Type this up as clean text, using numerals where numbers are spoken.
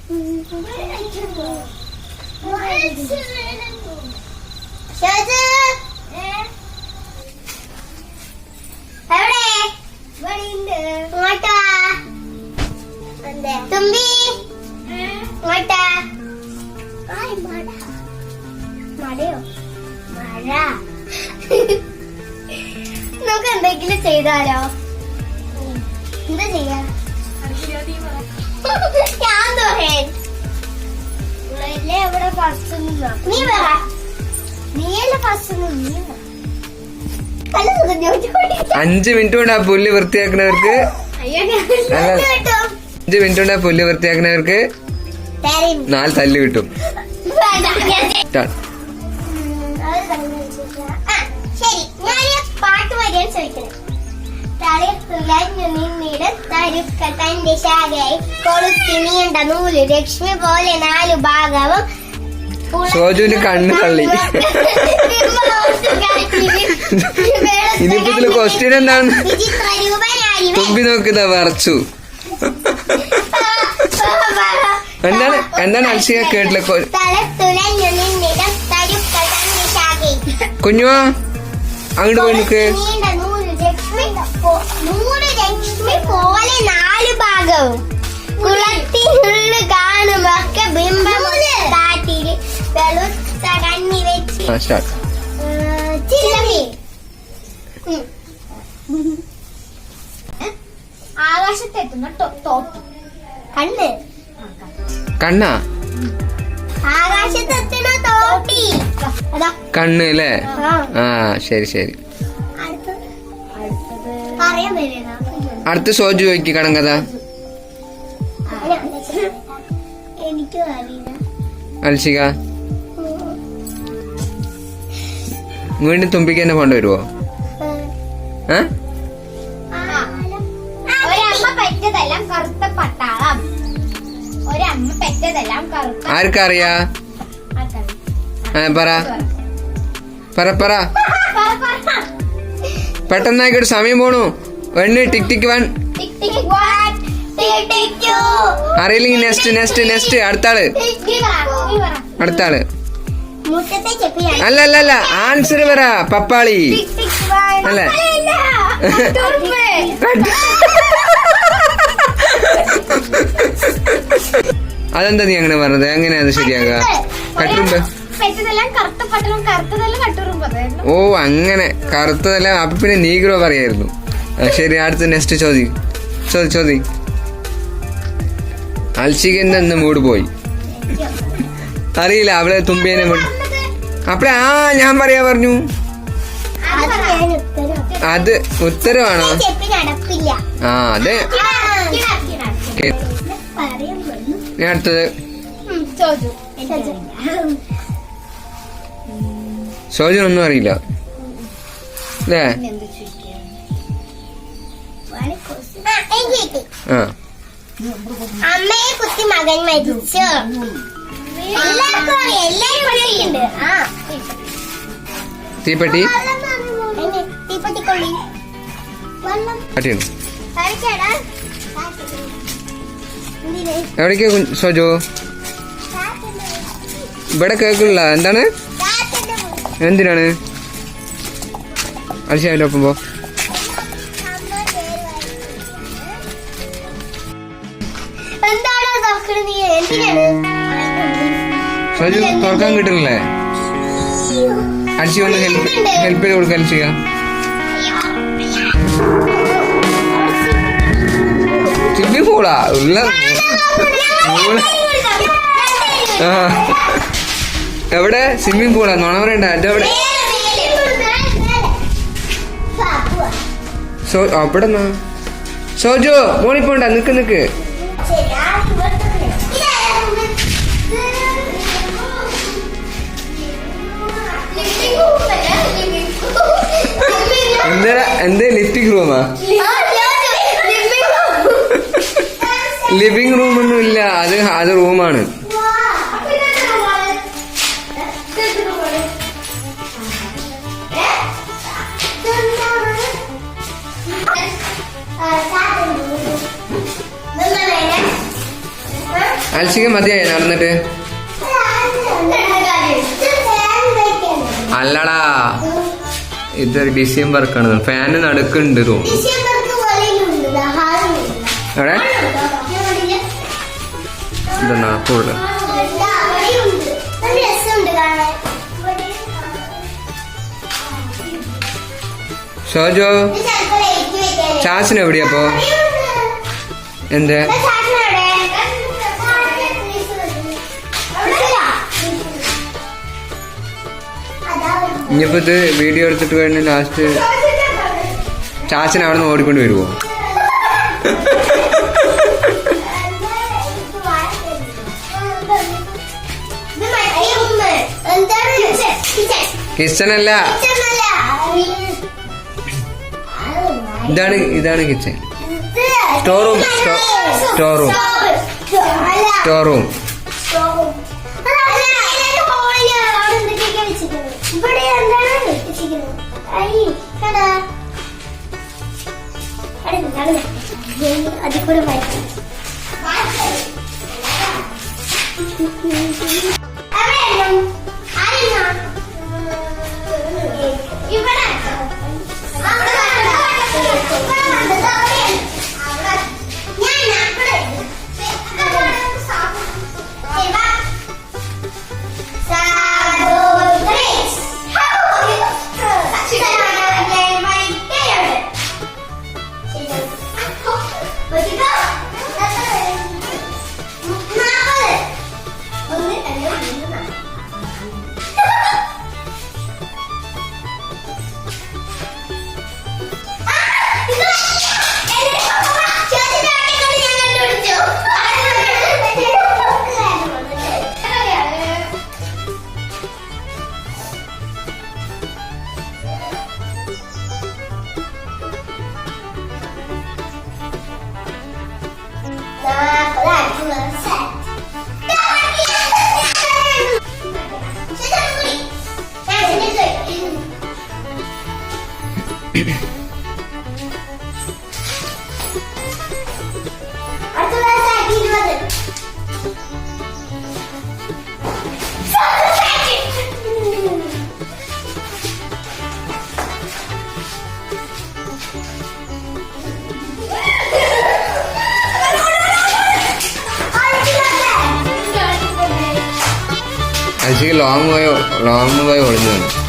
തുമ്പി മഴയോ മഴ നമുക്ക് എന്തെങ്കിലും ചെയ്താലോ? എന്താ ചെയ്യാ? ഞാൻ പറയാൻ എവിടെ ഫസ്റ്റ് നീ പറ. നീയല്ല ഫസ്റ്റ്. നീ 5 മിനിറ്റ് കൊണ്ട് ആ പുല്ല് വൃത്തിയാക്കുന്നവർക്ക് 5 മിനിറ്റ് കൊണ്ട് ആ പുല്ല് വൃത്തിയാക്കുന്നവർക്ക് 4 തല്ല് കിട്ടും. ശരി, ഞാൻ പാട്ട് വരികയാണ് ചോദിക്കുന്നത്. തന്റെ ശാഖയായി കൊളുത്തി നീണ്ട നൂല് ലക്ഷ്മി പോലെ 4 ഭാഗവും സോജുവിന് കണ്ണ് തള്ളി. ഇനിയിപ്പോ ഇതില് ക്വസ്റ്റ്യൻ എന്താണ്? തുമ്പി നോക്കുന്ന വറച്ചു. എന്താണ് അൽഷിക കേട്ടില്ല? കുഞ്ഞുവാ അങ്ങോട്ട് പോയി നിക്ക്. ലക്ഷ്മി പോലെ 4 ഭാഗവും കുളത്തിനുള്ളിൽ കാണുമൊക്കെ ബിംബം കാട്ടില് വെളുത്ത കണ്ണി വെച്ച് ആകാശത്തെത്തുന്ന തോട്ടി. കണ്ണ് കണ്ണാ? ആകാശത്തെത്തുന്ന തോട്ടി കണ്ണ് അല്ലേ? ആ ശരി ശരി. അടുത്ത സോജു ചോദിക്ക് കടങ്കഥ. എനിക്കും അറിയില്ല. അൽഷിക വീണ്ടും തുമ്പിക്ക് തന്നെ പോണ്ട വരുവോ? ഒരമ്മ പെറ്റതെല്ലാം കറുത്ത പട്ടാളം. ഒരമ്മ പെറ്റതെല്ലാം കറുത്ത. ആർക്കറിയാ? പറ പറ പറ പെട്ടെന്നായിക്കോട്ടെ, സമയം പോണു. 1 ടിക് ടിക് 1. അറിയില്ലെങ്കിൽ നെക്സ്റ്റ് അടുത്താള്. അല്ല അല്ല അല്ല, ആൻസർ പറ. പപ്പാളി അല്ലേ? അതെന്താ നീ അങ്ങനെ പറഞ്ഞത്? എങ്ങനെയാ അത് ശരിയാകുക? കട്ടുറുമ്പ്. ഓ അങ്ങനെ കറുത്തതല്ല. അപ്പൊ പിന്നെ നീഗ്രോ പറയായിരുന്നു. ശരി, അടുത്ത നെക്സ്റ്റ് ചോദി. അൽഷികന്റെ ഇന്ന് മൂഡ് പോയി. അറിയില്ല, അവളെ തുമ്പിയനെ അപ്പഴേ ഞാൻ പറയാ പറഞ്ഞു. അത് ഉത്തരവാണോ? ആ അതെ. ഞാൻ അടുത്തത് സോജനൊന്നും അറിയില്ല അല്ലേ? ആ അമ്മയെ കുത്തി മകൻ മരിച്ചു. എല്ലാരും തീപ്പെട്ടി തീപ്പെട്ടിക്കൊള്ളി എവിടേക്കാ സോജു? ഇവിടെ കേൾക്കില്ല. എന്താണ്? എന്തിനാണ് അൽഷിയുടെ ഒപ്പം പോ. സോജു തുറക്കാൻ കിട്ടുന്നില്ലേ? അൽഷി ഒന്ന് ഹെൽപ്പ് ചെയ്ത് കൊടുക്കുക. അൽഷിക ചിമ്മി കൂടാ ഉള്ള എവിടെ? സ്വിമ്മിംഗ് പൂളാ? നോണ പറയണ്ട. അതെവിടെ? അവിടെ സോജു മോളിപ്പോണ്ട. നിക്ക് എന്താ ലിഫ്റ്റിംഗ് റൂമാ? ലിവിംഗ് റൂം ഒന്നും ഇല്ല. അത് റൂമാണ്. അൽഷിക മതിയായി നടന്നിട്ട്. അല്ലടാ ഇതൊരു ഡിസംബർക്കാണ്. ഫാന് നടക്കുന്നുണ്ട് തോന്നുന്നു. എവിടെ ഇതെന്നാ കൂടുതൽ ഷോജോ ചാച്ചന് എവിടെയാപ്പോ? എന്തേ ഇനിയിപ്പോ ഇത് വീഡിയോ എടുത്തിട്ട് വേണ്ട ലാസ്റ്റ് ചാച്ചൻ അവിടെ നിന്ന് ഓടിക്കൊണ്ട് വരുമോ? കിച്ചണല്ല, ഇതാണ് കിച്ചൺ. Store room. അൽഷിക്ക് ലോങ് പോയി ഒളിഞ്ഞു.